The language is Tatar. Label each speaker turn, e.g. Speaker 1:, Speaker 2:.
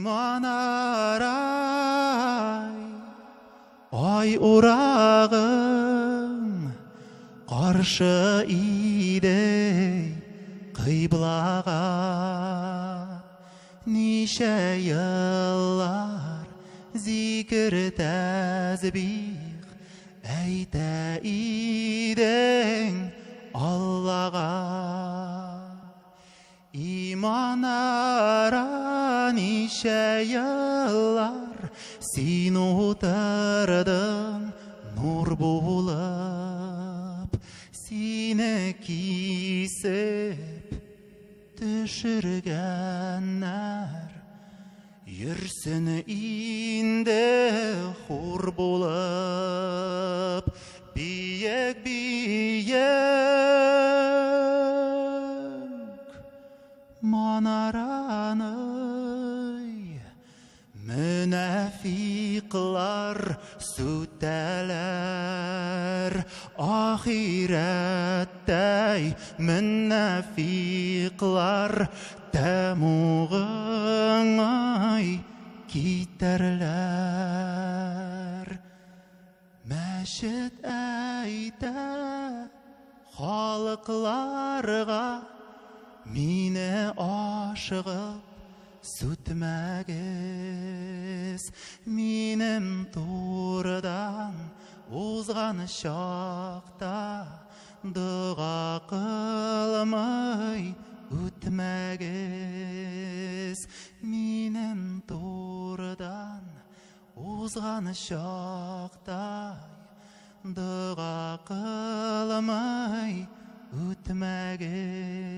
Speaker 1: Иманарай, ай урағым, қаршы идей қиблаға. Неше йыллар зикір тәзбих әйтә идең Аллаға. Иманара неше йыллар син утырдың нур булып, сине кисеп төшіргәннәр йөрсін инде хур булып. Биек-биек манараный мөнәфиқлар сүтәләр, ахирәттәй мөнәфиқлар тәмуғыңай китәрләр. Мәшет әйтә халықларға, мине ашығып сүтмәгіз. Минем турдан узған шақта дұға қылмай үтмәгіз. Минем турдан узған шақта дұға қылмай үтмәгіз.